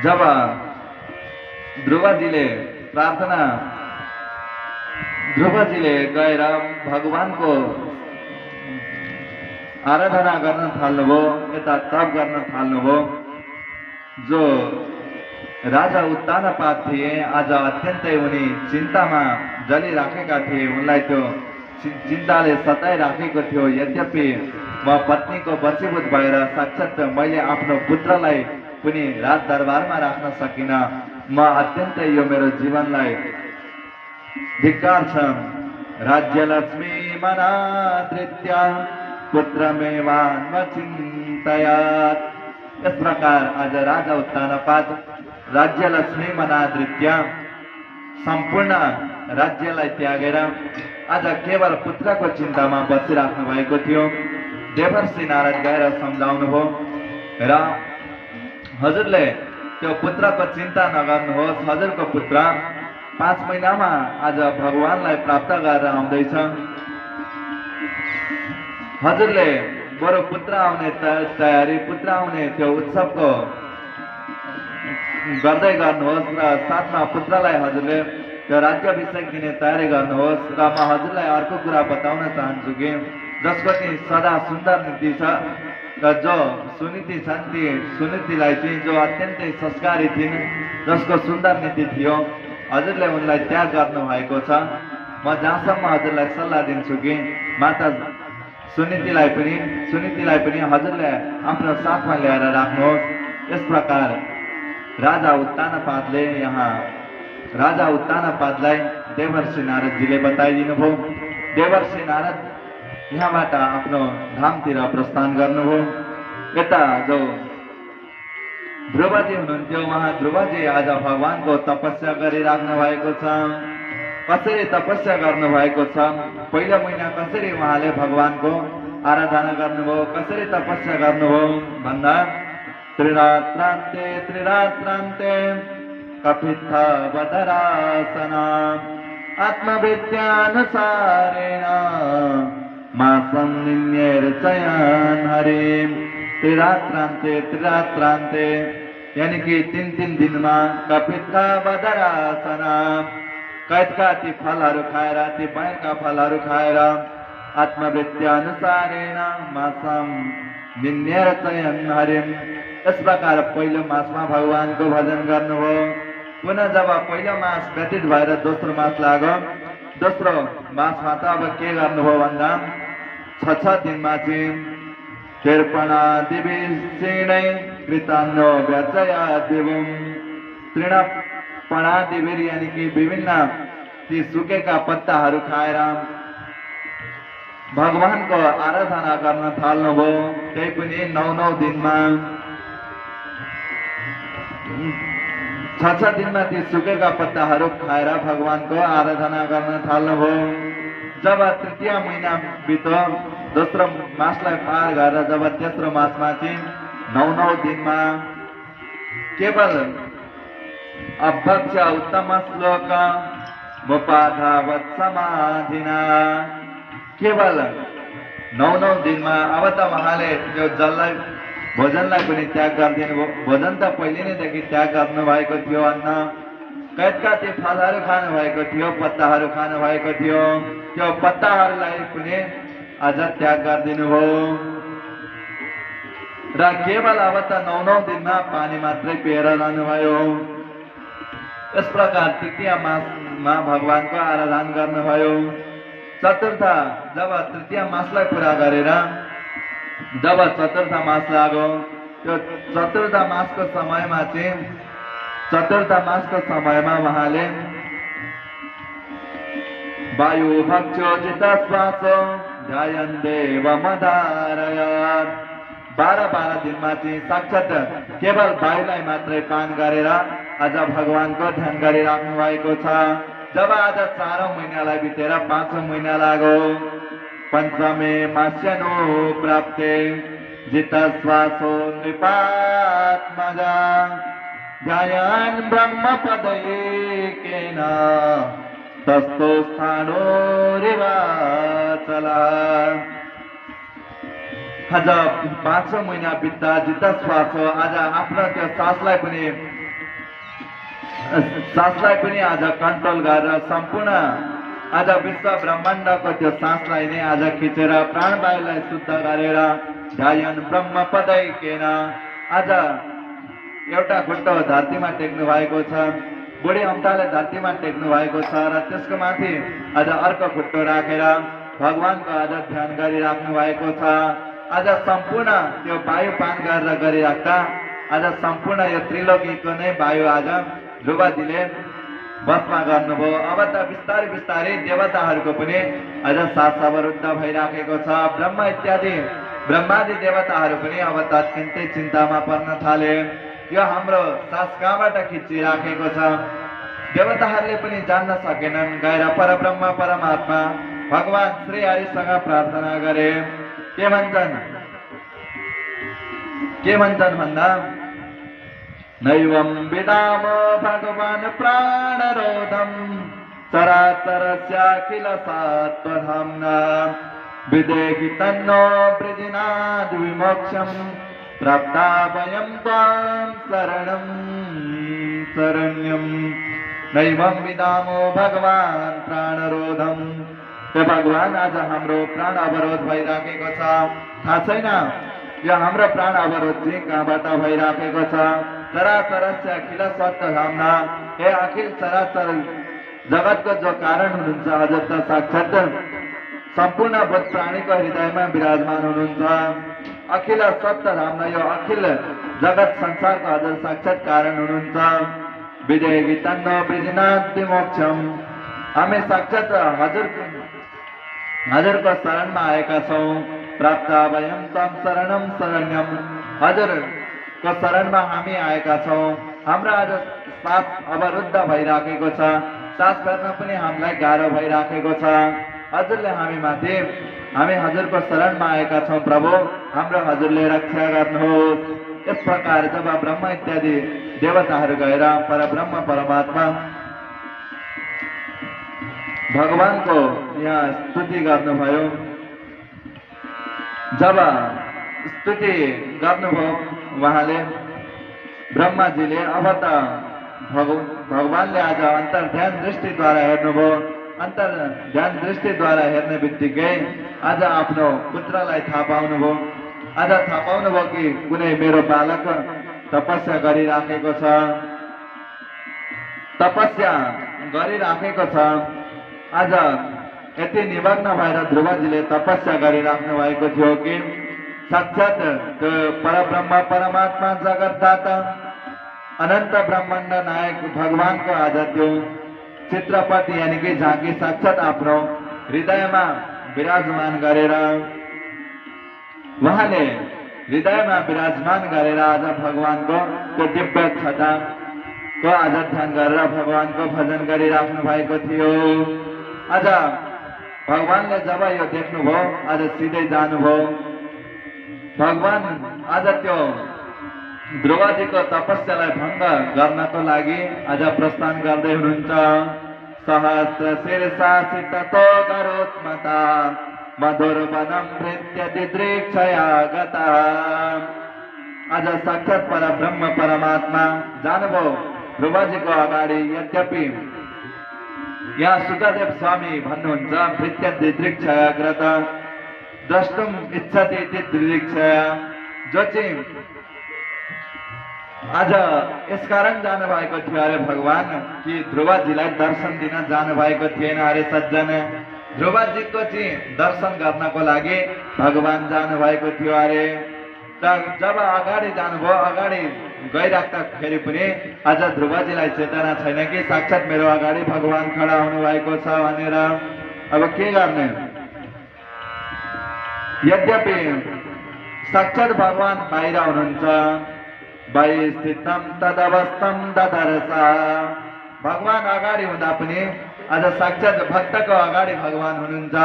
जब ध्रुवजीले प्रार्थना ध्रुवजीले गएर भगवानको आराधना गर्न थाल्नुभयो, यता तप गर्न थाल्नुभयो। जो राजा उत्तानपाद थिए आज अत्यन्तै उनी चिन्तामा जलिराखेका थिए। उनलाई त्यो चिन्ताले सताइराखेको थियो। यद्यपि म पत्नीको वशीभूत भएर साक्षात् मैले आफ्नो पुत्रलाई पनि राज दरबारमा राख्न सकिनँ। म अत्यन्तै यो मेरो जीवनलाई धिक्कार छ। राज्यलक्ष्मी मनाधृत्य पुत्रमेवान्वचिन्तयात्। इस प्रकार आज राजा उत्तानपाद राज्यलक्ष्मी मनाधृत्य सम्पूर्ण राज्यलाई त्यागेर आज केवल पुत्रको चिन्तामा बसिराख्नु भएको थियो। देवर्षि नारद गएर सम्झाउनुभयो र हजुरले त्यो पुत्रको चिन्ता नगर्नुहोस्। हजुरको पुत्र 5 महिनामा आज भगवानलाई प्राप्त गरेर आउँदैछ। हजुरले बरु पुत्र आउने तयारी, पुत्र आउने त्यो उत्सवको गर्दै गर्नुहोस् र साथमा पुत्रलाई हजुरले त्यो राज्याभिषेक दिने तयारी गर्नुहोस्। र म हजुरलाई अर्को कुरा बताउन चाहन्छु कि जसको कि सदा सुन्दर नीति छ र जो सुनीति छन् ती सुनीतिलाई चाहिँ जो अत्यन्तै संस्कारी थिइन्, जसको सुन्दर नीति थियो, हजुरले उनलाई त्याग गर्नु भएको छ। म जहाँसम्म हजुरलाई सल्लाह दिन्छु कि माता सुनीतिलाई पनि हजुरले आफ्नो साथमा ल्याएर राख्नुहोस्। यस प्रकार राजा उत्तानपादलाई देवर्षि नारदजीले बताइदिनु भयो। देवर्षि नारद यहाँबाट आफ्नो धामतिर प्रस्थान गर्नुभयो। यता जो ध्रुवजी हुनुहुन्थ्यो, उहाँ ध्रुवजी आज भगवानको तपस्या गरिराख्नु भएको छ। कसरी तपस्या गर्नु भएको छ, पहिलो महिना कसरी उहाँले भगवानको आराधना गर्नुभयो, कसरी तपस्या गर्नुभयो भन्दा त्रिरात्रान्ते कपित्थ वदरासना आत्मविद्यानुसारेण मासं निन्यर्चयन् हरिं। त्रिरात्रान्ते यानी कि 3 दिनमा कपित्थ वदरासना कैदका ती फलहरू खाएर, ती बैरका फलहरू खाएर आत्मवृत्त्यानुसारेण मासं निन्यर्चयन् हरिं। यस प्रकार पहिलो मासमा भगवानको भजन गर्नुभयो। पुनः जब पहिलो मास व्यतीत भएर दोस्रो मास लाग्यो, दोस्रो मासमा त अब के गर्नुभयो भन्दा 6 दिनमा चाहिँ तृणपणादिभिश्चेनै कृतान्नो व्यर्चया दिवं। तृणपणादिभिर यानी कि विभिन्न ती सुकेका पत्ताहरू खाएर भगवानको आराधना गर्न थाल्नुभयो। त्यही पनि 9 दिनमा 6 दिनमा ती सुकेका पत्ताहरू खाएर भगवानको आराधना गर्न थाल्नुभयो। जब तृतीय महिना बित्यो, दोस्रो मासलाई पार गरेर जब तेस्रो मासमा चाहिँ 9 दिनमा केवल अभक्ष उत्तम श्लोक मुपाधावत् समाधिना, केवल 9 दिनमा अब त उहाँले त्यो जललाई भोजनलाई पनि त्याग गरिदिनु भयो। भोजन त पहिले नैदेखि त्याग गर्नु भएको थियो। अन्न कैदका ती फलहरू खानु भएको थियो, पत्ताहरू खानु भएको थियो, त्यो पत्ताहरूलाई पनि आज त्याग गरिदिनु भयो र केवल अब त 9 दिनमा पानी मात्रै पिएर रहनुभयो। यस प्रकार तृतीय मासमा भगवानको आराधना गर्नुभयो। चतुर्थ जब तृतीय मासलाई पुरा गरेर जब चतुर्थ मास लाग्यो, त्यो चतुर्थ मासको समयमा उहाँले वायु भक्षोजित श्वास ध्यान देवमधारयात्। 12 दिनमा चाहिँ साक्षात् केवल वायुलाई मात्रै पान गरेर आज भगवानको ध्यान गरिराख्नु भएको छ। जब आज 4 महिनालाई बितेर 5 महिना लाग्यो, पञ्चमे मास्यनो प्राप्ते जित श्वासो नृपात्मजा ध्यायान् ब्रह्मपदैकेन तस्थो स्थानो रिवाचला। आज 5 महिना बित्दा जित श्वास आज आफ्नो त्यो सासलाई पनि सासलाई पनि आज कन्ट्रोल गरेर सम्पूर्ण आज विश्व ब्रह्माण्डको त्यो सासलाई नै आज खिचेर प्राणवायुलाई शुद्ध गरेर ध्यान ब्रह्म पदैकेन आज एउटा खुट्टो धरतीमा टेक्नु भएको छ, बुढी अम्ताले धरतीमा टेक्नु भएको छ र त्यसको माथि आज अर्को खुट्टो राखेर भगवानको आज ध्यान गरिराख्नु भएको छ। आज सम्पूर्ण त्यो वायु पान गरेर गरिराख्दा आज सम्पूर्ण यो त्रिलोकीको नै वायु आज ध्रुवजीले बसमा गर्नुभयो। अब त बिस्तारै बिस्तारै देवताहरूको पनि आज सास अवरुद्ध भइराखेको छ। ब्रह्म इत्यादि ब्रह्मादि देवताहरू पनि अब तत्कालै चिन्तामा पर्न थाले। यो हाम्रो सास कहाँबाट खिचिराखेको छ देवताहरूले पनि जान्न सकेनन्। गएर परब्रह्म परमात्मा भगवान श्री हरिसँग प्रार्थना गरे। के भन्छन् भन्दा नैवं विदाम भगवान प्राणरोधम चराचरस्याखिल सत्त्वधाम्ना विदेहि तन्नो वृजिनाद् विमोक्षं प्राप्ता वयं त्वां शरण्यं। नैवं विदामो भगवान प्राणरोधम। त्यो भगवान आज हाम्रो प्राण अवरोध भइराखेको छ। थाहा छैन यो हाम्रो प्राण अवरोध चाहिँ कहाँबाट भइराखेको छ। चराचरस्य अखिल सत्त्वधाम्ना, हे अखिल चराचर जगतको जो कारण हुनुहुन्छ हजुर त साक्षात सम्पूर्ण भूत प्राणीको हृदयमा विराजमान हुनुहुन्छ। अखिल सत्त्वधाम्ना, यो अखिल जगत संसारको हजुर साक्षात कारण हुनुहुन्छ। विदेहि तन्नो वृजिनाद् विमोक्षम, हामी साक्षात हजुरको शरणमा आएका छौँ। प्राप्त वयं त्वं शरण्यम, हजुरको शरणमा हामी आएका छौँ। हाम्रो आज सास अवरुद्ध भइराखेको छ, सास फेर्न पनि हामीलाई गाह्रो भइराखेको छ। हजुरले हामी हजुरको शरणमा आएका छौँ प्रभु, हाम्रो हजुरले रक्षा गर्नुहोस्। यस प्रकार जब ब्रह्म इत्यादि देवताहरू गएर परब्रह्म परमात्मा भगवानको यहाँ स्तुति गर्नुभयो। जब स्तुति गर्नुभयो उहाँले ब्रह्माजीले अब त भगवानले आज अन्तर्ध्यान दृष्टिद्वारा हेर्नुभयो। अन्तर्ध्यान दृष्टिद्वारा हेर्ने बित्तिकै आज आफ्नो पुत्रलाई थाहा पाउनुभयो। आज थाहा पाउनुभयो कि कुनै मेरो बालक तपस्या गरिराखेको छ, तपस्या गरिराखेको छ। आज यति निमग्न भएर ध्रुवजीले तपस्या गरिराख्नु भएको थियो कि साक्षात त्यो परब्रह्म परमात्मा जगतदाता अनन्त ब्रह्माण्ड नायक भगवानको आज त्यो चित्रपट यानि कि झाँकी साक्षात आफ्नो हृदयमा विराजमान गरेर उहाँले हृदयमा विराजमान गरेर आज भगवानको त्यो दिव्य छटाको आज ध्यान गरेर भगवानको भजन गरिराख्नु भएको थियो। आज भगवानले जब यो देख्नुभयो आज सिधै जानुभयो। भगवान आज त्यो ध्रुवजीको तपस्यालाई भङ्ग गर्नको लागि आज प्रस्थान गर्दै हुनुहुन्छ। सहस्र शीर्षासित तो गरोत्मता मधुर वनं भृत्य दिदृक्षया गता। आज साक्षात परब्रह्म परमात्मा जानुभयो ध्रुवजीको अगाडि। यद्यपि यहाँ सुखदेव स्वामी भन्नुहुन्छ भृत्य दिदृक्षया गत द्रष्टुम इच्छति इति दिदृक्षया, जो चाहिँ आज यसकारण जानुभएको थियो अरे भगवान कि ध्रुवजीलाई दर्शन दिन जानुभएको थिएन अरे सज्जन। ध्रुवजीको चाहिँ दर्शन गर्नको लागि भगवान जानुभएको थियो अरे। जब अगाडि जानुभयो, अगाडि गइराख्दाखेरि पनि आज ध्रुवजीलाई चेतना छैन कि साक्षात मेरो अगाडि भगवान खडा हुनु भएको छ भनेर। अब के गर्ने? यद्यपि साक्षात भगवान बाहिर हुनुहुन्छ। बाहि स्थितम तदवस्थम ददर्शा, भगवान अगाडि हुँदा पनि आज साक्षात भक्तको अगाडि भगवान हुनुहुन्छ।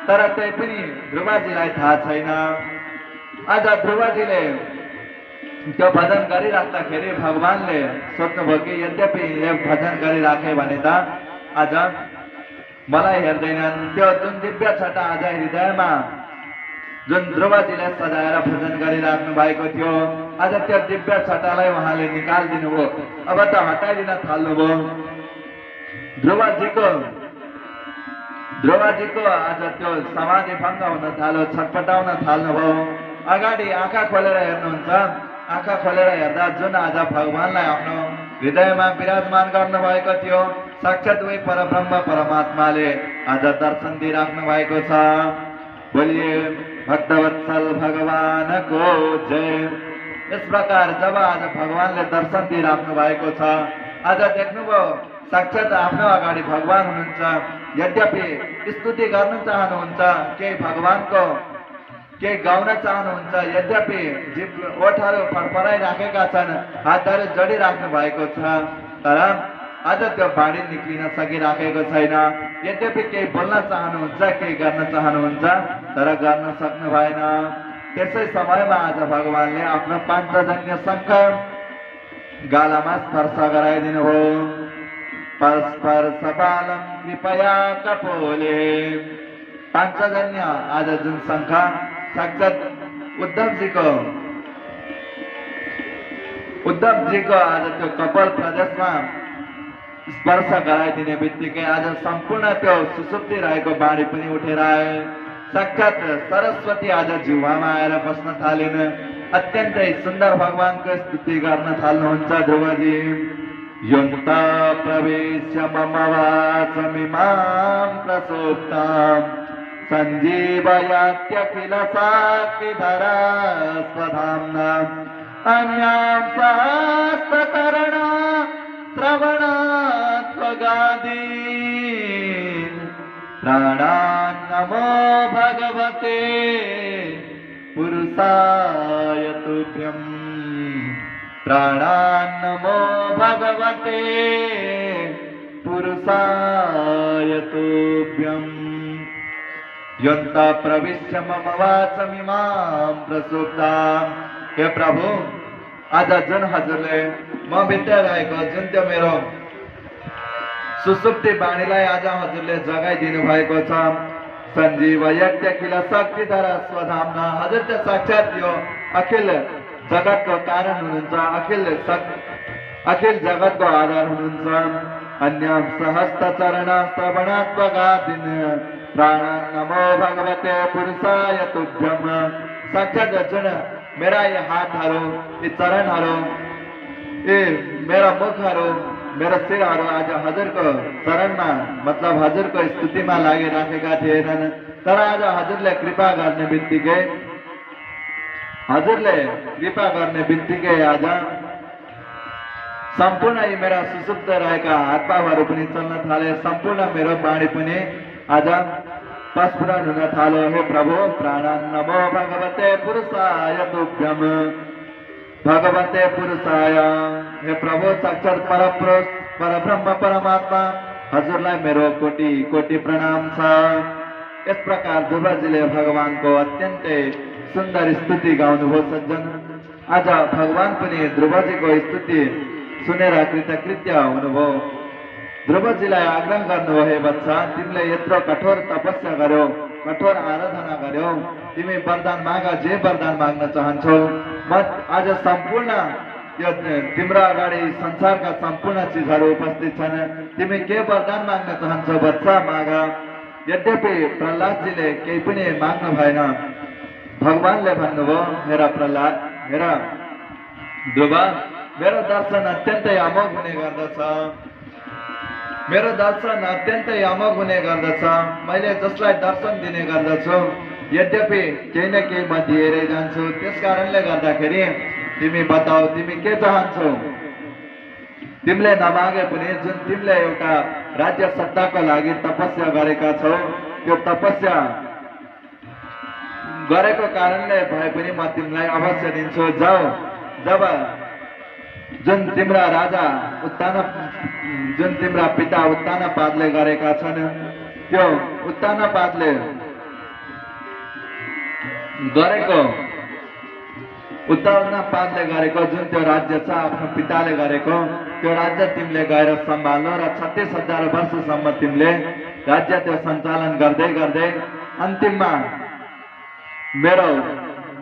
तर त्यही पनि ध्रुवजीलाई थाहा छैन। आज ध्रुवजीले त्यो भजन गरिराख्दाखेरि भगवानले सोध्नुभयो कि यद्यपि यो भजन गरिराखे भने त आज मलाई हेर्दैनन्। त्यो जुन दिव्य छटा आज हृदयमा जुन ध्रुवजीलाई सजाएर भजन गरिराख्नु भएको थियो, आज त्यो दिव्य छटालाई उहाँले निकालिदिनु भयो। अब त हटाइदिन थाल्नुभयो। ध्रुवजीको आज त्यो समाधि भङ्ग हुन थाल्यो, छटपटाउन थाल्नुभयो। अगाडि आँखा खोलेर हेर्नुहुन्छ, आँखा खोलेर हेर्दा जुन आज भगवानलाई आफ्नो हृदयमा विराजमान गर्नुभएको थियो, साक्षात् उही परब्रह्म परमात्माले आज दर्शन दिइराख्नु भएको छ। बोलिए भक्तवत्सल भगवानको जय। इस प्रकार जब आज भगवानले दर्शन दिइराख्नु भएको छ, आज देख्नुभयो साक्षात् आफ्नो अगाडि भगवान हुनुहुन्छ। यद्यपि स्तुति गर्न चाहनुहुन्छ, केही भगवानको केही गाउन चाहनुहुन्छ, यद्यपि जीव ओठहरू फडफडाइराखेका छन्, हातहरू जोडिराख्नु भएको छ, तर आज त्यो बाणी निक्लिन सकिराखेको छैन। यद्यपि केही बोल्न चाहनुहुन्छ, केही गर्न चाहनुहुन्छ, तर गर्न सक्नु भएन। त्यसै समयमा आज भगवानले आफ्नो पाञ्चजन्य शङ्ख गालामा स्पर्श गराइदिनु हो। स्पर्शपालं कृपया कपोले। पाञ्चजन्य आज जुन शङ्ख साक्षात् उद्धवजीको आज त्यो कपाल प्रदेशमा स्पर्श गराइदिने बित्तिकै आज सम्पूर्ण त्यो सुसुप्ति रहेको बाणी पनि उठेर आए। साक्षात् सरस्वती आज जिह्वामा आएर बस्न थालिन्। अत्यन्तै सुन्दर भगवानको स्तुति गर्न थाल्नुहुन्छ ध्रुवजी। यन्ता प्रवेश्य मम वाचमिमां प्रसुप्तां सञ्जीवयत्यखिल शक्तिधरा स्वधाम्ना अन्यां सहस्रकरणा श्रवणात्वगादीन् प्राणान् नमो भगवते पुरुषाय तुभ्यम्। प्राणान् नमो भगवते पुरुषाय तुभ्यम्। यन्ता प्रविश्य मम वाचमिमां प्रसुप्तां। हे प्रभु, आज जुन हजुरले म भित्र रहेको जुन त्यो मेरो सुसुप्ति बाणीलाई आज हजुरले जगाइदिनु भएको छ। सञ्जीव यज्ञखिल शक्तिधरा स्वधाम्ना। हजुर त साक्षात् यो अखिल जगतको कारण हुनुहुन्छ, अखिल जगतको आधार हुनुहुन्छ। अन्यं सहस्त्र चरण श्रवणात्वगादीन् प्राणान् नमो भगवते पुरुषाय तुभ्यम्। साक्षात् जुन मेरा यी हातहरू, यी चरणहरू, यी मेरा मुखहरू, मेरा शिरहरू आज हजुरको चरणमा मतलब हजुरको स्तुतिमा लागिराखेका थिएनन्, तर आज हजुरले कृपा गर्ने बित्तिकै आज सम्पूर्ण यी मेरा सुसुप्त रहेका हातपावहरू पनि चल्न थाले। सम्पूर्ण मेरो बाणी पनि आज प्रस्फुरण हुन थाल्यो। हे प्रभु, प्राणान् नमो भगवते पुरुषाय तुभ्यम्। भगवते पुरुषाय। हे प्रभु, साक्षात् परपुरुष परब्रह्म परमात्मा हजुरलाई मेरो कोटि कोटि प्रणाम छ। यस प्रकार ध्रुवजीले भगवानको अत्यन्तै सुन्दर स्तुति गाउनुभयो सज्जन। आज भगवान पनि ध्रुवजीको स्तुति सुनेर कृतकृत्य हुनुभयो। ध्रुवजीलाई आग्रह गर्नुभयो, हे बच्चा, तिमीले यत्रो कठोर तपस्या गर्यो, कठोर आराधना गर्यो, तिमी वरदान माग, जे वरदान माग्न चाहन्छौ म आज सम्पूर्ण यो तिम्रो अगाडि संसारका सम्पूर्ण चिजहरू उपस्थित छन्। तिमी के वरदान माग्न चाहन्छौ बच्चा, माग। यद्यपि प्रहलादजीले केही पनि माग्नु भएन। भगवानले भन्नुभयो, मेरा प्रहलाद, मेरा ध्रुव, मेरो दर्शन अत्यन्तै अमोघ हुने गर्दछ। मेरो दर्शन अत्यन्तै अमोघ हुने गर्दछ। मैले जसलाई दर्शन दिने गर्दछु, यद्यपि केही न केही म दिएरै जान्छु। त्यस कारणले गर्दाखेरि तिमी बताऊ, तिमी के चाहन्छौ? तिमीले नमागे पनि जुन तिमीले एउटा राज्य सत्ताको लागि तपस्या गरेका छौ, त्यो तपस्या गरेको कारणले भए पनि म तिमीलाई अवश्य दिन्छु। जाऊ, जब जुन तिम्रा राजा जुन तिम्रा पिता उत्तानपादले गरेका छन्, त्यो उत्तानपादले गरेको जुन त्यो राज्य छ, आफ्नो पिताले गरेको त्यो राज्य तिमीले गएर सम्हाल्नु र 36,000 वर्षसम्म तिमीले राज्य त्यो सञ्चालन गर्दै गर्दै अन्तिममा मेरो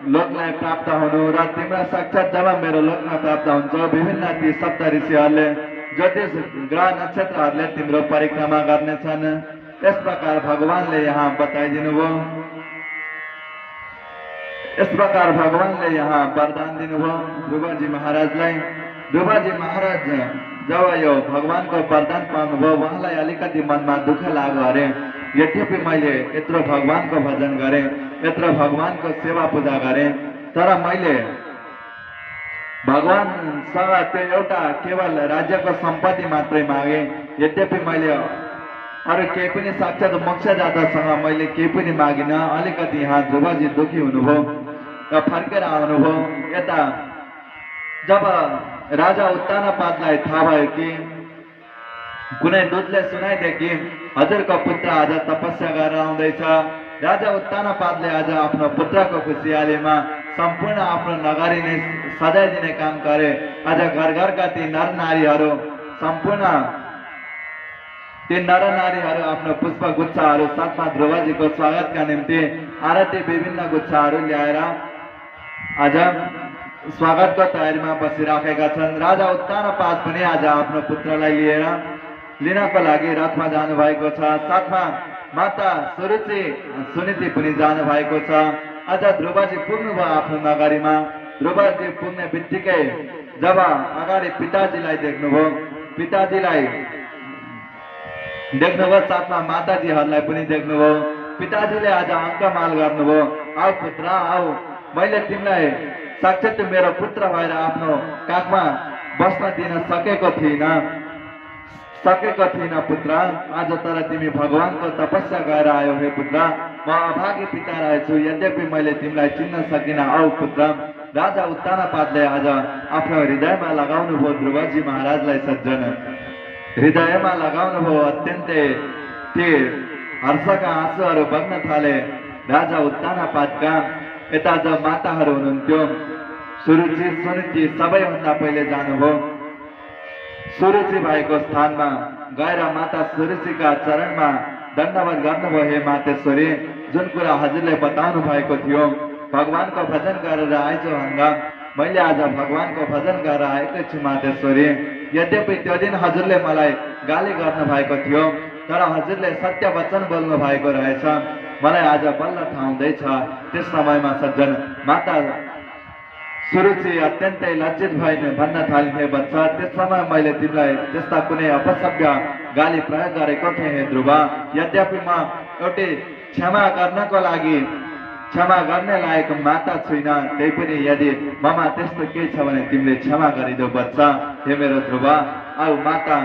लोकलाई प्राप्त हुनु र तिम्रो साक्षात जब मेरो लोकमा प्राप्त हुन्छ विभिन्न ती सप्त ऋषिहरूले ज्योतिष ग्रह नक्षत्रहरूले तिम्रो परिक्रमा गर्नेछन्। यस प्रकार भगवानले यहाँ बताइदिनु भयो। इस प्रकार भगवानले यहाँ वरदान दिनुभयो ध्रुवजी महाराजलाई। ध्रुवजी महाराज जब यो भगवानको वरदान पाउनुभयो उहाँलाई अलिकति मनमा दुःख लाग्यो अरे यद्यपि मैले यत्रो भगवानको भजन गरेँ, यत्रो भगवानको सेवा पूजा गरेँ, तर मैले भगवानसँग त्यो एउटा केवल राज्यको सम्पत्ति मात्रै मागे। यद्यपि मैले अरू केही पनि साक्षात मोक्षदातासँग मैले केही पनि मागिनँ। अलिकति यहाँ ध्रुवजी दुखी हुनुभयो र फर्केर आउनुभयो। यता जब राजा उत्तानपादलाई थाहा भयो कि कुनै दूतले सुनाइदिए कि हजुरको पुत्र आज तपस्या गरेर आउँदैछ, राजा उत्तानपादले आज आफ्नो पुत्रको खुसियालीमा सम्पूर्ण आफ्नो नगरी नै सजाइदिने काम गरे। आज घर घरका ती नर नारीहरू सम्पूर्ण ती नर नारीहरू आफ्नो पुष्प गुच्छाहरू साथमा ध्रुवजीको स्वागतका निम्ति आरती विभिन्न गुच्छाहरू ल्याएर आज स्वागतको तयारीमा बसिराखेका छन्। राजा उत्तानपाद पनि आज आफ्नो पुत्रलाई लिनको लागि रथमा जानु भएको छ। साथमा माता सुनीति पनि जानु भएको छ। आज ध्रुवजी पुग्नुभयो आफ्नो नगरीमा। ध्रुवजी पुग्ने बित्तिकै जब अगाडि पिताजीलाई देख्नुभयो, साथमा माताजीहरूलाई पनि देख्नुभयो। पिताजीले आज अङ्कमाल गर्नुभयो, आऊ पुत्र आऊ, मैले तिमीलाई साक्षात मेरो पुत्र भएर आफ्नो काखमा बस्न दिन सकेको थिइनँ पुत्र, आज तर तिमी भगवानको तपस्या गरेर आयो हे पुत्र। म अभागी पिता रहेछु, यद्यपि मैले तिमीलाई चिन्न सकिनँ, आऊ पुत्र। राजा उत्तानपादले आज आफ्नो हृदयमा लगाउनु भयो ध्रुवजी महाराजलाई। सज्जन हृदयमा लगाउनु भयो। अत्यन्तै ती हर्षका आँसुहरू बग्न थाले राजा उत्तानपादका। यता जो माताहरू हुनुहुन्थ्यो सुरुचि सुनीति सबैभन्दा पहिले जानुभयो। सुरुचि भएको स्थानमा गएर माता सुरुचिका चरणमा दण्डवत गर्नुभयो। हे मातेश्वरी, जुन कुरा हजुरले बताउनु भएको थियो भगवानको भजन गरेर आएछु भन्दा मैले आज भगवानको भजन गरेर आएको छु मातेश्वरी। यद्यपि त्यो दिन हजुरले मलाई गाली गर्नु भएको थियो, तर हजुरले सत्य वचन बोल्नु भएको रहेछ। मलाई आज बल्ल थाहा हुँदैछ। त्यस समयमा सज्जन माता सुरुचि अत्यन्तै लज्जित भइन्, भन्न थालिन्, हे बच्चा, त्यस समय मैले तिमीलाई त्यस्ता कुनै अपशब्द गाली प्रयोग गरेको थिएँ हे ध्रुव। यद्यपि म एउटै क्षमा गर्ने लायक माता छुइनँ, त्यही पनि यदि ममा त्यस्तो केही छ भने तिमीले क्षमा गरिदेऊ बच्चा, हे मेरो ध्रुव। आऊ माता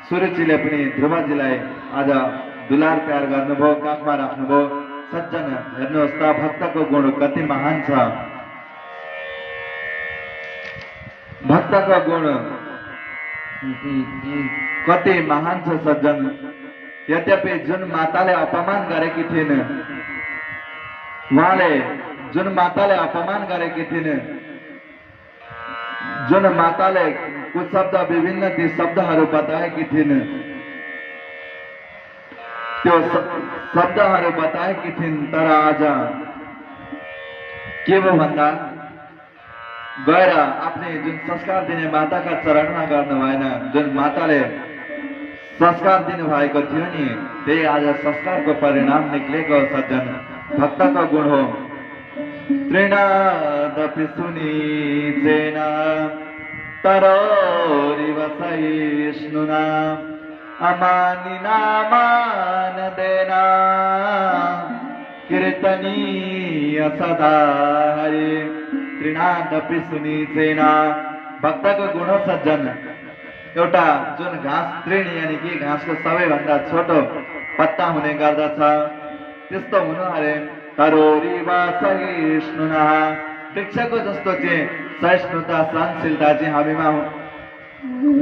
सुरुचिले पनि ध्रुवजीलाई आज दुलार प्यार गर्नुभयो, काखमा राख्नुभयो। सज्जन हेर्नुहोस् त भक्तको गुण कति महान छ। भक्तको गुण कति महान छ सज्जन। यद्यपि जुन माताले अपमान गरेकी थिइन्, उहाँले जुन माताले अपमान गरेकी थिइन्, जुन माताले कुशब्द विभिन्न ती शब्दहरू बताएकी थिइन्, त्यो शब्दहरू बताएकी थिइन्, तर आज के भयो भन्दा गएर आफ्नै जुन संस्कार दिने माताका चरणमा गर्नु भएन। जुन माताले संस्कार दिनुभएको थियो नि, त्यही आज संस्कारको परिणाम निक्लेको सज्जन भक्तको गुण हो। तृणादपि सुनीचेन तरोरिव सहिष्णुना अमानिना मानदेन कीर्तनीय सदा हरि। तृणादपि सुनीचेन भक्तको गुण हो सज्जन। एउटा जुन घाँस तृण यानि कि घाँसको सबैभन्दा छोटो पत्ता हुने गर्दछ, त्यस्तो हुनु अरे। तरोरिव सहिष्णुना वृक्षको जस्तो चाहिँ सहिष्णुता सहनशीलता चाहिँ हामीमा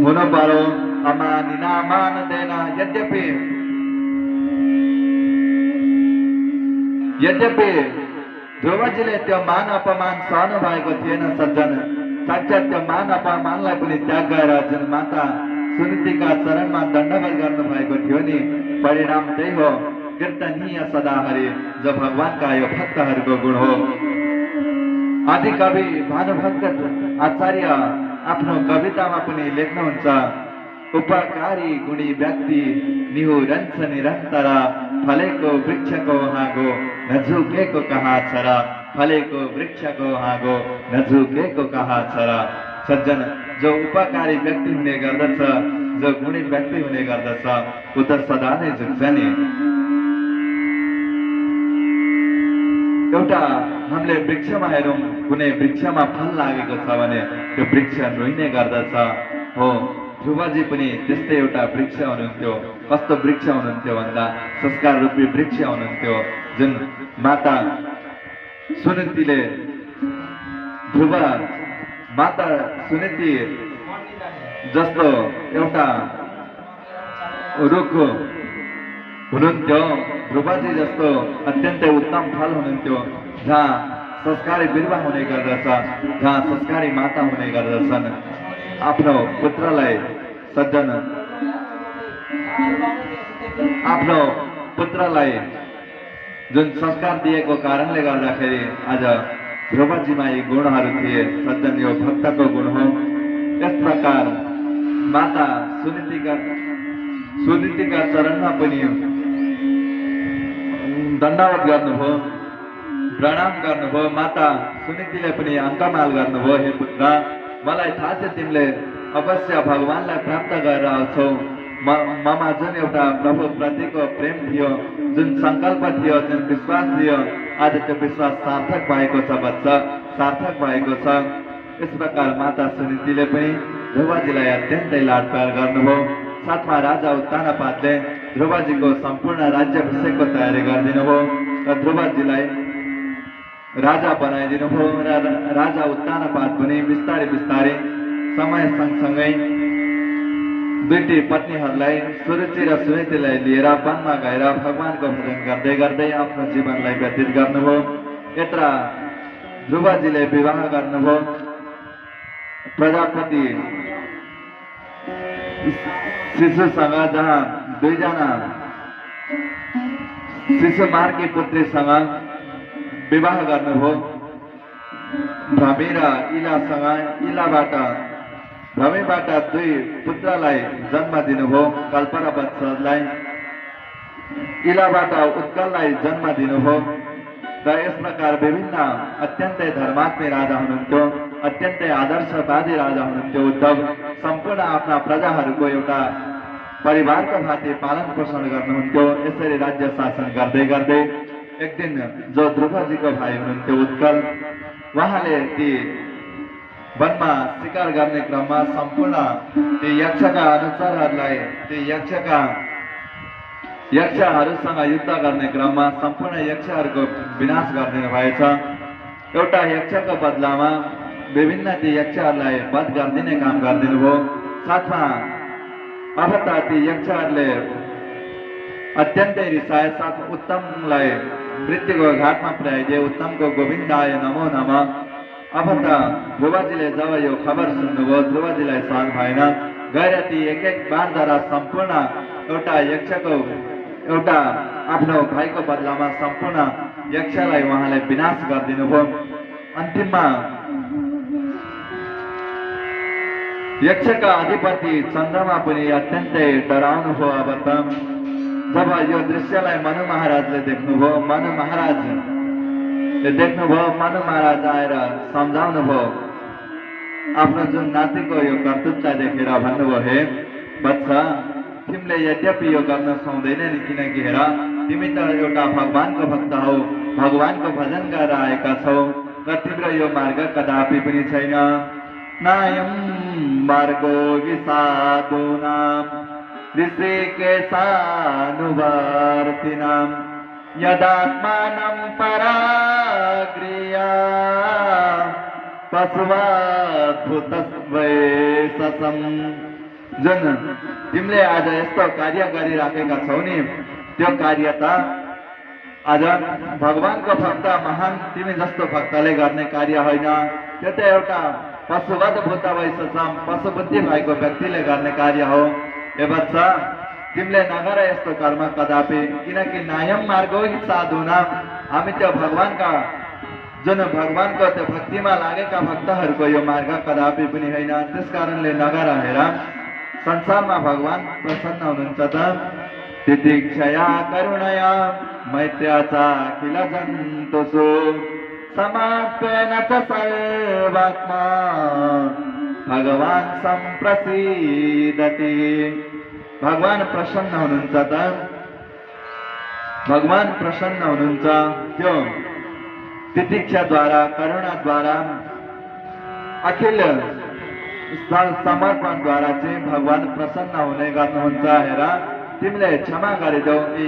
हुनु पर्यो। अमानिना मानदेन यद्यपि ध्रुवजीले त्यो मान अपमान सहनु भएको थिएन सज्जन। साक्षात त्यो मान अपमानलाई पनि त्याग गरेर जुन माता सुनीतिका चरणमा दण्डवत गर्नु भएको थियो नि, परिणाम त्यही हो। कीर्तनीय सदा हरि जो भगवानका यो भक्तहरूको गुण हो। आदि कवि भानुभक्त आचार्य आफ्नो कवितामा पनि लेख्नुहुन्छ, उपकारी गुणी व्यक्ति निहुरन्छ निरन्तर, फलेको वृक्षको हाँगो नझुकेको कहाँ छ र, फलेको वृक्षको हाँगो नझुकेको कहाँ छ र। सज्जन जो उपकारी व्यक्ति हुने गर्दछ, जो गुणी व्यक्ति हुने गर्दछ, ऊ त सदा नै झुक्छ नि। एउटा हामीले वृक्षमा हेरौँ, कुनै वृक्षमा फल लागेको छ भने त्यो वृक्ष रोइने गर्दछ। हो, ध्रुवजी पनि त्यस्तै एउटा वृक्ष हुनुहुन्थ्यो। कस्तो वृक्ष हुनुहुन्थ्यो भन्दा संस्कार रूपी वृक्ष हुनुहुन्थ्यो, जुन माता सुनीतिले, ध्रुव माता सुनीति जस्तो एउटा रुख हुनुहुन्थ्यो, ध्रुवजी जस्तो अत्यन्तै उत्तम फल हुनुहुन्थ्यो, जहाँ संस्कारी बिरुवा हुने गर्दछ, जहाँ संस्कारी माता हुने गर्दछन्। आफ्नो पुत्रलाई सज्जन, आफ्नो पुत्रलाई जुन संस्कार दिएको कारणले गर्दाखेरि आज ध्रुवजीमा यी गुणहरू थिए। सज्जन यो भक्तको गुण हो। यस प्रकार माता सुनीतिका चरणमा पनि दण्डवत गर्नुभयो, प्रणाम गर्नुभयो। माता सुनीतिले पनि अङ्कमाल गर्नुभयो, हे पुत्र, मलाई थाहा छ तिमीले अवश्य भगवानलाई प्राप्त गरेर आउँछौ। ममा जुन एउटा प्रभु प्रतिको प्रेम थियो, जुन सङ्कल्प थियो, जुन विश्वास थियो, आज त्यो विश्वास सार्थक भएको छ बच्चा, सार्थक भएको छ। यस प्रकार माता सुनीतिले पनि ध्रुवजीलाई अत्यन्तै लाड प्यार गर्नुभयो। साथमा राजा उत्तानपादले ध्रुवजीको सम्पूर्ण राज्याभिषेकको तयारी गरिदिनु भयो र ध्रुवजीलाई राजा बनाइदिनु भयो। र राजा उत्तानपाद पनि बिस्तारै बिस्तारै समय सँगसँगै दुईटी पत्नीहरूलाई सुरुचि र सुनीतिलाई लिएर वनमा गएर भगवानको भजन गर्दै गर्दै आफ्नो जीवनलाई व्यतीत गर्नुभयो। यत्र ध्रुवजीले विवाह गर्नुभयो प्रजापति शिशुसँग, जहाँ दुईजना शिशु मार्की पुत्रीसँग विवाह गर्नुभयो। भ्रमी र इलासँग, भ्रमीबाट दुई पुत्रलाई जन्म दिनुभयो, कल्प र वत्सलाई। इलाबाट उत्कललाई जन्म दिनुभयो। र यस प्रकार विभिन्न अत्यन्तै धर्मात्मी राजा हुनुहुन्थ्यो, अत्यन्तै आदर्शवादी राजा हुनुहुन्थ्यो उद्धव। सम्पूर्ण आफ्ना प्रजाहरूको एउटा परिवारको भाँति पालन पोषण गर्नुहुन्थ्यो। यसरी राज्य शासन गर्दै गर्दै एक दिन जो ध्रुवजीको भाइ हुनुहुन्थ्यो उत्कल, उहाँले ती वनमा शिकार गर्ने क्रममा सम्पूर्ण ती यक्षका अनुचरहरूलाई, ती यक्षहरूसँग युद्ध गर्ने क्रममा सम्पूर्ण यक्षहरूको विनाश गरिदिनु भएछ। एउटा यक्षको बदलामा विभिन्न ती यक्षहरूलाई वध गरिदिने काम गरिदिनु भयो। साथमा अब त ती यक्षहरूले अत्यन्तै रिसाए, साथ उत्तमलाई मृत्युको घाटमा पुर्याइदिए। उत्तमको गोविन्दाय नमो नमः। अब त ध्रुवजीले जब यो खबर सुन्नुभयो, ध्रुवजीलाई सहन भएन, गएर ती एक एक बारद्वारा सम्पूर्ण एउटा यक्षको, एउटा आफ्नो भाइको बदलामा सम्पूर्ण यक्षलाई उहाँले विनाश गरिदिनु भयो। अन्तिममा यक्षका अधिपति चन्द्रमा पनि अत्यन्तै डराउनु भयो। अब त जब यो दृश्यलाई मनु महाराजले देख्नुभयो, मनु महाराज आएर सम्झाउनु भयो। आफ्नो जुन नातिको यो कर्तव्यता देखेर भन्नुभयो, हे बच्चा, तिमीले यद्यपि यो गर्न सक्दैन नि, किनकि हेर तिमी त एउटा भगवानको भक्त हौ, भगवानको भजन गरेर आएका छौ र तिम्रो यो मार्ग कदापि पनि छैन। नायम मार्गो विसाधूनां ऋषिकेशानुवर्तिनां यदात्मानं पराग्रिया पशुवाद्भुतस्वैससम्। जुन तिमीले आज यस्तो कार्य गरिराखेका छौ नि, त्यो कार्य त आज भगवानको भक्त, महान तिमी जस्तो भक्तले गर्ने कार्य होइन। त्यो त एउटा पशुवद्भुत वैससम्, पशुबुद्धि भएको व्यक्तिले गर्ने कार्य हो। ए बच्चा, तिमीले नगर यस्तो कर्म कदापि, किनकि नायम मार्ग हो साधुना, हामी त्यो भगवानका जुन भगवानको त्यो भक्तिमा लागेका भक्तहरूको यो मार्ग कदापि पनि होइन। त्यस कारणले नगर हेर संसारमा भगवान प्रसन्न हुनुहुन्छ त तितिक्षया करुणया मैत्र्याचा अखिल जन्तुषु समाप्येन च सर्वात्मा भगवान सम्प्रसीदति। भगवान प्रसन्न हुनुहुन्छ त, भगवान प्रसन्न हुनुहुन्छ त्यो तितिक्षाद्वारा करुणाद्वारा अखिल समर्पणद्वारा चाहिँ भगवान प्रसन्न हुने गर्नुहुन्छ। हेर तिमीले क्षमा गरिदेऊ कि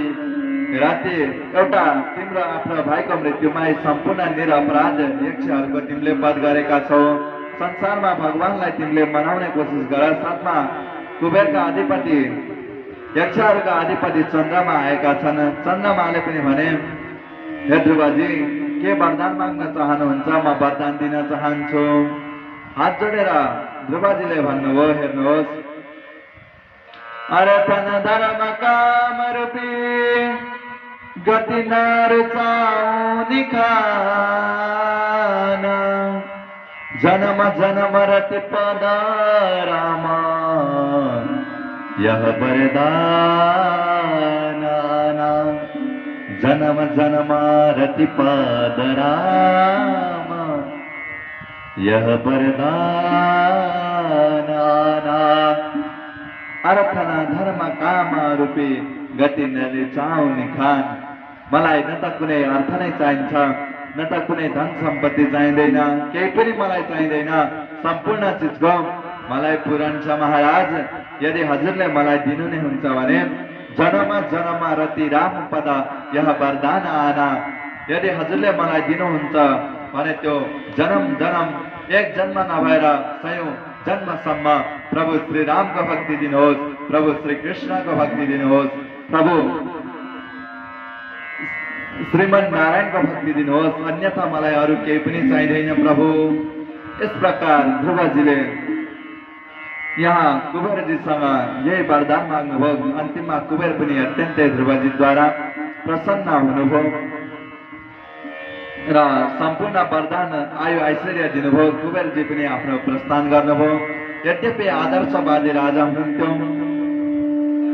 राति एउटा तिम्रो आफ्नो भाइको मृत्युमा सम्पूर्ण निरपराध यक्षहरूको तिमीले वध गरेका छौ। संसारमा भगवानलाई तिमीले मनाउने कोसिस गर। साथमा कुबेरका अधिपति यक्षहरूका अधिपति चन्द्रमा आएका छन्। चन्द्रमाले पनि भने हे ध्रुवजी के वरदान माग्न चाहनुहुन्छ, म वरदान दिन चाहन्छु। हात जोडेर ध्रुवजीले भन्नुभयो हेर्नुहोस्, अर्थन धर्म काम रूपी गति नरुचाउने खान जन्म जन्म रति पद राम यह वरदान। जन्म जन्म रति पद राम यह वरदान। अर्थना धर्म काम रूपी गति नरुचाउने खान। मलाई न त कुनै अर्थ नै चाहिन्छ, न त कुनै धन सम्पत्ति चाहिँदैन, केही पनि मलाई चाहिँदैन। सम्पूर्ण चिजको मलाई पुराण छ महाराज। यदि हजुरले मलाई दिनु नै हुन्छ भने जन्म जन्म रति राम पद यह वरदान आना। यदि हजुरले मलाई दिनुहुन्छ भने त्यो जन्म जन्म एक जन्म नभएर सयौं जन्मसम्म प्रभु श्री रामको भक्ति दिनुहोस्, प्रभु श्री कृष्णको भक्ति दिनुहोस्, प्रभु श्रीमन नारायणको भक्ति दिनुहोस्, अन्यथा मलाई अरू केही पनि चाहिँदैन प्रभु। यस प्रकार ध्रुवजीले यहाँ कुबेरजीसँग यही वरदान माग्नुभयो। अन्तिममा कुबेर पनि अत्यन्तै ध्रुवजीद्वारा प्रसन्न हुनुभयो र सम्पूर्ण वरदान आयु ऐश्वर्य दिनुभयो। कुबेरजी पनि आफ्नो प्रस्थान गर्नुभयो। यद्यपि आदर्शवादी राजा हुनुहुन्थ्यो,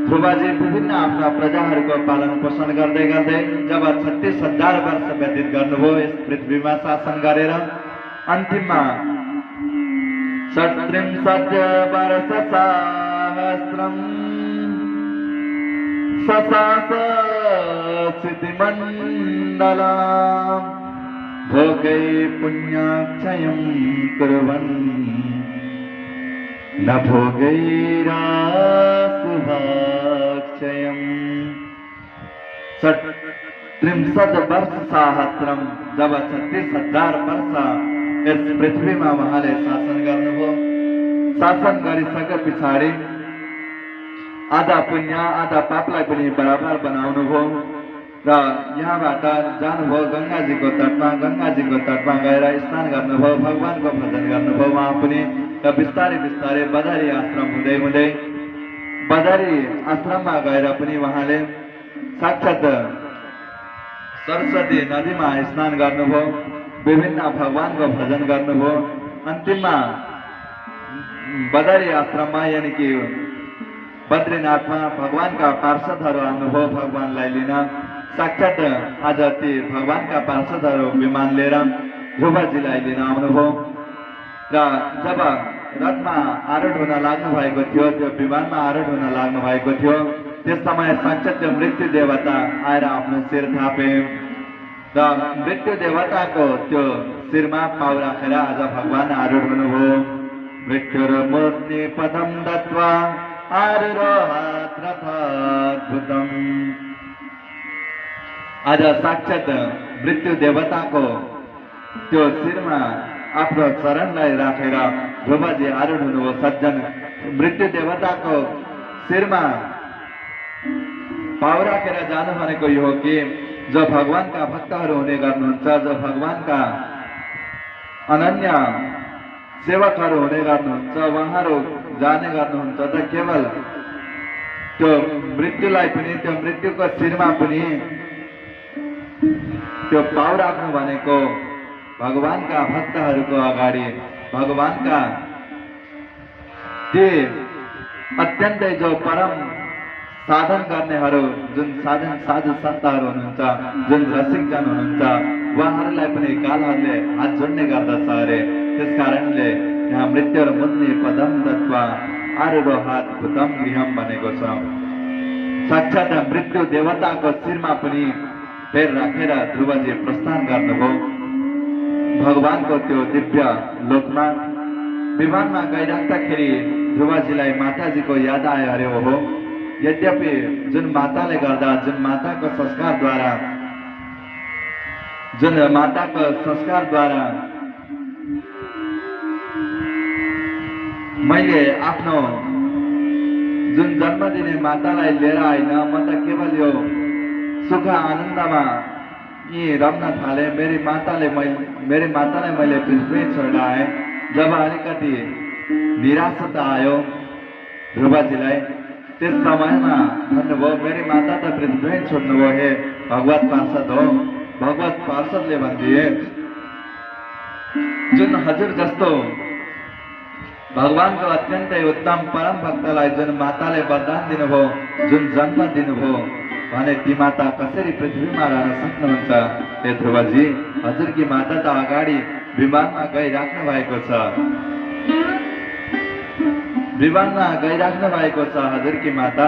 ध्रुवजी विभिन्न आफ्ना प्रजाहरूको पालन पोषण गर्दै गर्दै जब 36,000 वर्ष व्यतीत गर्नुभयो यस पृथ्वीमा शासन गरेर, अन्तिममा 37 वर्ष सहस्रम ससास स्थितिमण्डलम् भोगै पुण्याक्षयं कुर्वन् न भोगैराशुभाक्षयम्। 37 वर्ष सहस्रम जब 36,000 वर्ष यस पृथ्वीमा उहाँले शासन गर्नुभयो। शासन गरिसके पछाडि आधा पुण्य आधा पापलाई पनि बराबर बनाउनुभयो र यहाँबाट जानुभयो गङ्गाजीको तटमा। गङ्गाजीको तटमा गएर स्नान गर्नुभयो, भगवानको भजन गर्नुभयो वहाँ पनि। र बिस्तारै बिस्तारै बदारी आश्रम हुँदै हुँदै बदारी आश्रममा गएर पनि उहाँले साक्षात सरस्वती नदीमा स्नान गर्नुभयो, विभिन्न भगवानको भजन गर्नुभयो। अन्तिममा बदारी आश्रममा यानि कि बद्रीनाथमा भगवानका पार्षदहरू आउनुभयो भगवानलाई लिन। साक्षात आज ती भगवानका पार्षदहरू विमान लिएर ध्रुवजीलाई लिन आउनुभयो र जब रथमा आरूढ हुन लाग्नु भएको थियो, त्यो विमानमा आरूढ हुन लाग्नु भएको थियो, त्यस समय साक्षात त्यो मृत्यु देवता आएर आफ्नो शिर थापे र मृत्यु देवताको त्यो शिरमा पाउ राखेर आज भगवान आरूढ हुनुभयो। मृत्युर मूर्ति पदम दत्वा आरूढात् रथाद्भुतम्। आज साक्षात मृत्यु देवताको त्यो शिरमा आफ्नो चरणलाई राखेर ध्रुवजी आरूढ हुनुभयो। सज्जन मृत्यु देवताको शिरमा पाउ राखेर जानु भनेको यो हो कि जो भगवानका भक्तहरू हुने गर्नुहुन्छ, जो भगवानका अनन्य सेवकहरू हुने गर्नुहुन्छ, उहाँहरू जाने गर्नुहुन्छ त केवल त्यो मृत्युलाई पनि त्यो मृत्युको शिरमा पनि त्यो पाउ राख्नु भनेको भगवानका भक्तहरूको अगाडि भगवानका ती अत्यन्तै जो परम साधन गर्नेहरू जुन साधु सन्तहरू हुनुहुन्छ जुन रसिकजन हुनुहुन्छ उहाँहरूलाई पनि कालहरूले हात जोड्ने गर्दछ अरे। त्यस कारणले यहाँ मृत्यु र मुन्नि पदम दत्वा आरुरोहात भूतम गृहम भनेको छ। साक्षात मृत्यु देवताको शिरमा पनि फेर राखेर ध्रुवजी प्रस्थान गर्नुभयो भगवानको त्यो दिव्य लोकमा। विमानमा गइराख्दाखेरि ध्रुवजीलाई माताजीको याद आयो अरे हो। यद्यपि जुन माताले गर्दा जुन माताको संस्कारद्वारा मैले आफ्नो जुन जन्म दिने मातालाई लिएर आइन, म त केवल यो सुख आनन्दमा यी रम्न थाले। मेरी मातालाई मैले पृथ्वी छोडेर आए। जब अलिकति निराशा आयो ध्रुवजीलाई, त्यस समयमा भन्नुभयो मेरी माता त पृथ्वी छोड्नुभयो, हे भगवत पार्षद हो। भगवत पार्षदले भनिदिए जुन हजुर जस्तो भगवानको अत्यन्तै उत्तम परम भक्तलाई जुन माताले वरदान दिनुभयो, जुन जन्म दिनुभयो भने ती माता कसरी पृथ्वीमा रहन सक्नुहुन्छ? हे ध्रुवजी, हजुरकी माता त अगाडि विमानमा गइराख्नु भएको छ, विमानमा गइराख्नु भएको छ। हजुरकी माता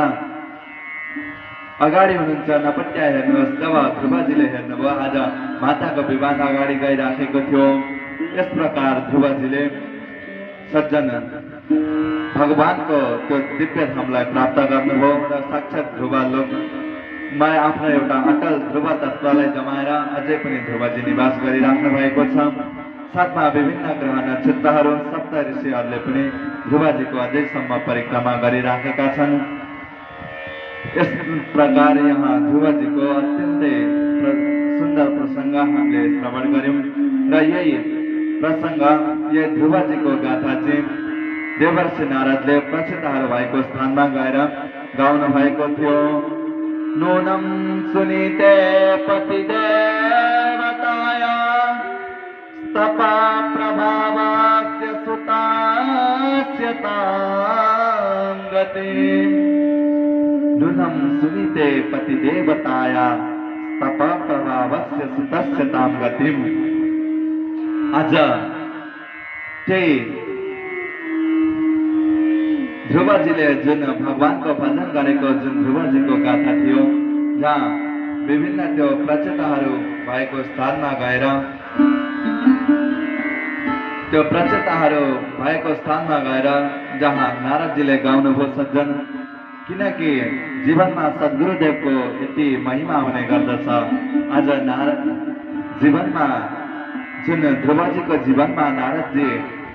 अगाडि हुनुहुन्छ, नपत्या हेर्नुहोस्। जब ध्रुवजीले हेर्नुभयो आज माताको विमान अगाडि गइराखेको थियो। यस प्रकार ध्रुवजीले सज्जन भगवानको त्यो दिव्य धामलाई प्राप्त गर्नुभयो र साक्षात ध्रुव लोकमा आफ्नो एउटा अटल ध्रुव तत्त्वलाई जमाएर अझै पनि ध्रुवजी निवास गरिराख्नु भएको छ। साथमा विभिन्न ग्रह नक्षत्रहरू सप्त ऋषिहरूले पनि ध्रुवजीको अझैसम्म परिक्रमा गरिराखेका छन्। यस प्रकार यहाँ ध्रुवजीको अत्यन्तै सुन्दर प्रसङ्ग हामीले श्रवण गर्यौं र यही प्रसङ्ग यो ध्रुवजीको गाथा चाहिँ देवर्षि नारदले प्रसिद्धहरू भएको स्थानमा गएर गाउनु भएको थियो। नूनं सुनीते पतिदेवताय तपा प्रभावास्य सुतास्य तां गतिम्। नूनं सुनीते पतिदेवताय तपा प्रभावस्य सुतस्य तां गतिम्। आज त्यही ध्रुवजीले जुन भगवानको भजन गरेको जुन ध्रुवजीको गाथा थियो, जहाँ विभिन्न त्यो प्रचेताहरू भएको स्थानमा गएर जहाँ नारदजीले गाउनुभयो सज्जन, किनकि जीवनमा सद्गुरुदेवको यति महिमा हुने गर्दछ। आज जीवनमा जुन ध्रुवजीको जीवनमा नारदजी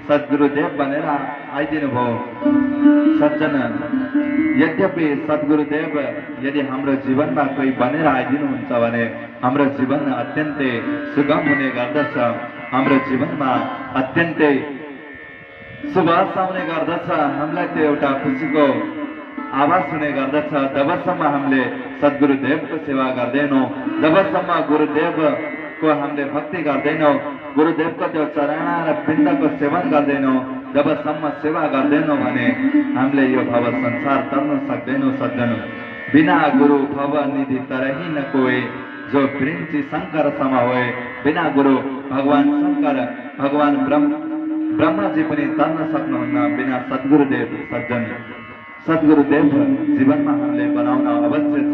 सद्गुरुदेव बनेर आइदिनु भयो। सज्जन, यद्यपि सद्गुरुदेव यदि हाम्रो जीवनमा कोही बनेर आइदिनुहुन्छ भने हाम्रो जीवन अत्यन्तै सुगम हुने गर्दछ, हाम्रो जीवनमा अत्यन्तै शुभ आउने गर्दछ। हामीलाई त्यो एउटा खुसीको आवाज हुने गर्दछ। जबसम्म हामीले सद्गुरुदेवको सेवा गर्दैनौँ, जबसम्म गुरुदेवको हामीले भक्ति गर्दैनौँ, गुरुदेवको त्यो चरणा र पिण्डको सेवन गर्दैनौँ, जबसम्म सेवा गर्दैनौँ भने हामीले यो भव संसार तर्न सक्दैनौँ। सज्जन, बिना गुरु भव निधि तरही न कोई, जो प्रिंची शंकर सम होए। बिना गुरु भगवान शंकर भगवान ब्रह्मा जी पनि तर्न सक्नुहुन्न बिना सद्गुरुदेव। सज्जन, सद्गुरुदेव जीवनमा हामीले बनाउन अवश्य छ।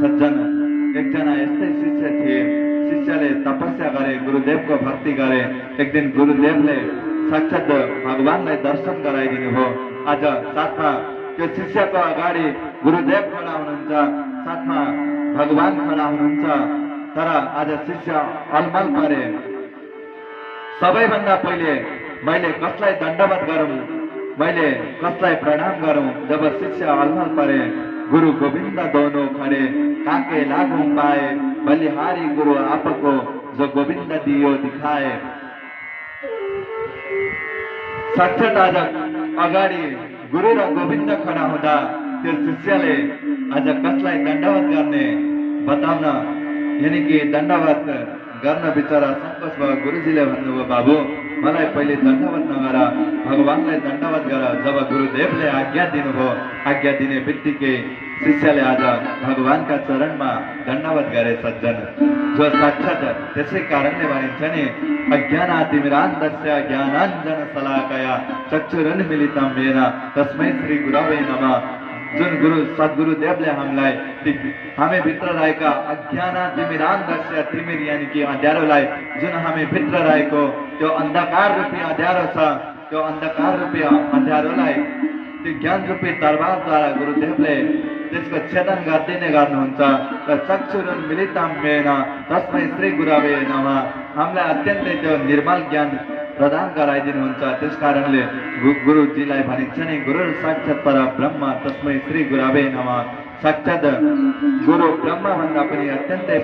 सज्जन, एकजना यस्तै शिष्य थिए। शिष्यले तपस्या गरे, गुरुदेवको भक्ति गरे। एक दिन गुरुदेवले साक्षात भगवानलाई दर्शन गराइदिनु हो। आज साथमा त्यो शिष्यको अगाडि गुरुदेव खडा हुनुहुन्छ, साथमा भगवान खडा हुनुहुन्छ। तर आज शिष्य अलमल परे। सबैभन्दा पहिले मैले कसलाई दण्डवत गरौँ, मैले कसलाई प्रणाम गरौँ? जब शिष्य अलमल परे, गुरु गोविंद दोनों खड़े, काके लागू पाए, बलिहारी गुरु आपको, जो गोविंद दियो दिखाए। साक्षात आज अगाडि गुरु र गोविंद खडा हुँदा त्यो शिष्यले आज कसलाई दण्डवत गर्ने बताउन यानि कि दण्डवत गर्न बिचरा सङ्कोच भयो। गुरुजीले भन्नुभयो बाबु मलाई पहिले दण्डवत नगर, भगवानलाई दण्डवत गर। जब गुरुदेवले आज्ञा दिनुभयो, आज्ञा दिने बित्तिकै शिष्यले आज भगवानका चरणमा दण्डवत गरे सज्जन। जो साक्षात त्यसै कारणले भनिन्छ नि अज्ञानातिमिरान्धस्य ज्ञानाञ्जन शलाकया चक्षुरुन्मीलितं येन तस्मै श्री गुरवे नमः। जुन गुरु सद्गुरुदेवले हामीलाई हामी भित्र रहेका अज्ञानातिमिरान्धस्य तिमिर यानि कि अँध्यारोलाई जुन हामी भित्र रहेको त्यो अन्धकार रूपी अँध्यारो छ, त्यो अन्धकार रूपी अँध्यारोलाई त्यो ज्ञान रूपी दरबारद्वारा गुरुदेवले त्यसको छेदन गरिदिने गर्नुहुन्छ। र चक्षुरुन्मीलितं येन तस्मै श्री गुरवे नमः। हामीलाई अत्यन्तै त्यो निर्मल ज्ञान प्रदान गराइदिनुहुन्छ। त्यस कारणले गुरुजीलाई भनिन्छ नि गुरु साक्षात् पर ब्रह्म तस्मै श्री गुरवे नमः। साक्षात् गुरु ब्रह्म भन्दा पनि अत्यन्तै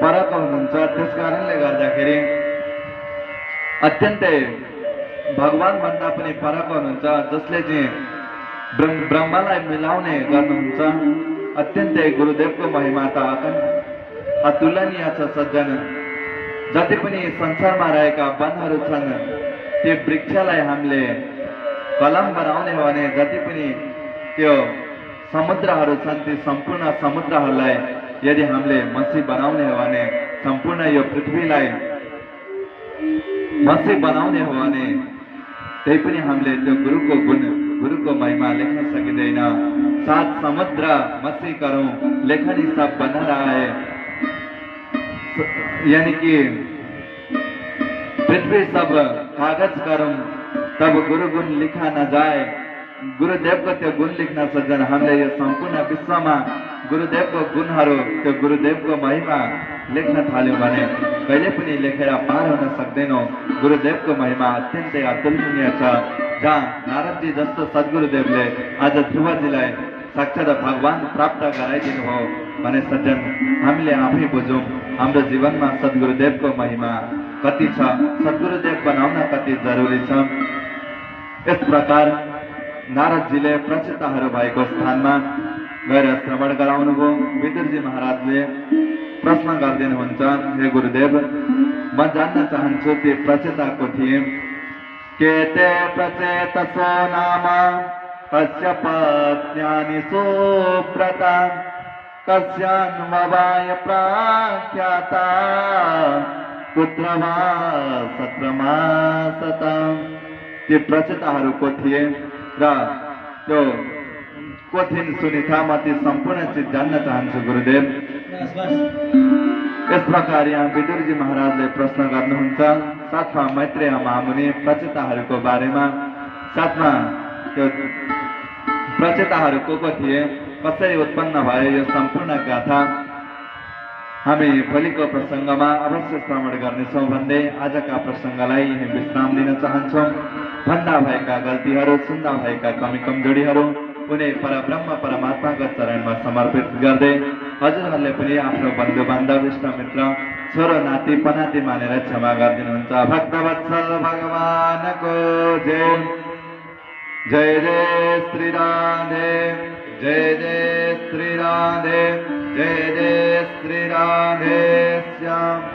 परक हुनुहुन्छ। त्यस कारणले गर्दाखेरि अत्यन्तै भगवान भन्दा पनि परक हुनुहुन्छ, जसले चाहिँ ब्रह्मलाई मिलाउने गर्नुहुन्छ। अत्यन्तै गुरुदेवको महिमा त अतुलनीय छ सज्जन। जति पनि संसारमा रहेका वनहरू छन् त्यो वृक्षलाई हामीले कलम बनाउने हो भने जति पनि त्यो समुद्रहरू छन् ती सम्पूर्ण समुद्रहरूलाई यदि हामीले मसी बनाउने हो भने सम्पूर्ण यो पृथ्वीलाई मसी बनाउने हो भने त्यही पनि हामीले त्यो गुरुको गुण गुरुको महिमा लेख्न सकिँदैन। सात समुद्र मसी करूं लेखनी सब बन रहा है, यानी कि पृथ्वी सब कागज करूं तब गुरु गुण लिखा न जाए। गुरुदेवको त्यो गुण लेख्न सज्जन हामीले यो सम्पूर्ण विश्वमा गुरुदेवको गुणहरू त्यो गुरुदेवको महिमा लेख्न थाल्यौं भने कहिले पनि लेखेर पार हुन सक्दैनौं। गुरुदेवको महिमा अत्यन्तै अतुलनीय छ। जहाँ नारदजी जस्तो सद्गुरुदेवले आज ध्रुवजीलाई साक्षात भगवान प्राप्त गराइदिनु हो भने सज्जन हामीले आफै बुझौं हाम्रो जीवनमा सद्गुरुदेवको महिमा कति छ, सद्गुरुदेव बनाउन कति जरुरी छ। यस प्रकार नारदजीले प्रचेताहरू भएको स्थानमा गएर श्रवण गराउनुभयो। विदुरजी महाराजले प्रश्न गरिदिनुहुन्छ, हे गुरुदेव म जान्न चाहन्छु ती प्रचेता को थिए। केते प्रचेतसो नाम कस्य पत्न्यानि सुव्रता कस्यान्ववाय प्राख्याता कुत्र वा सत्रमासता। ती प्रचेताहरू को थिए र त्यो को थिइन् सुनिथा म ती सम्पूर्ण चिज जान्न चाहन्छु गुरुदेव। इस प्रकार यहाँ विदुरजी महाराजले प्रश्न गर्नुहुन्छ। साथमा मैत्रेय महामुनि प्रचेताहरूको बारेमा, साथमा त्यो प्रचेताहरू को थिए, कसरी उत्पन्न भयो यो सम्पूर्ण गाथा हामी भोलिको प्रसङ्गमा अवश्य श्रवण गर्नेछौँ भन्दै आजका प्रसङ्गलाई यही विश्राम दिन चाहन्छौँ। भन्दा भएका गल्तीहरू, सुन्दा भएका कमी कमजोरीहरू उनी परब्रह्म परमात्माको चरणमा समर्पित गर्दै हजुरहरूले पनि आफ्नो बन्धु बान्धव इष्ट मित्र छोरो नाति पनाति मानेर क्षमा गरिदिनुहुन्छ। भक्तवत्सल भगवानको जय। जय जय श्री राधे, जय जय श्री राधे, जय जय श्री राधे श्याम।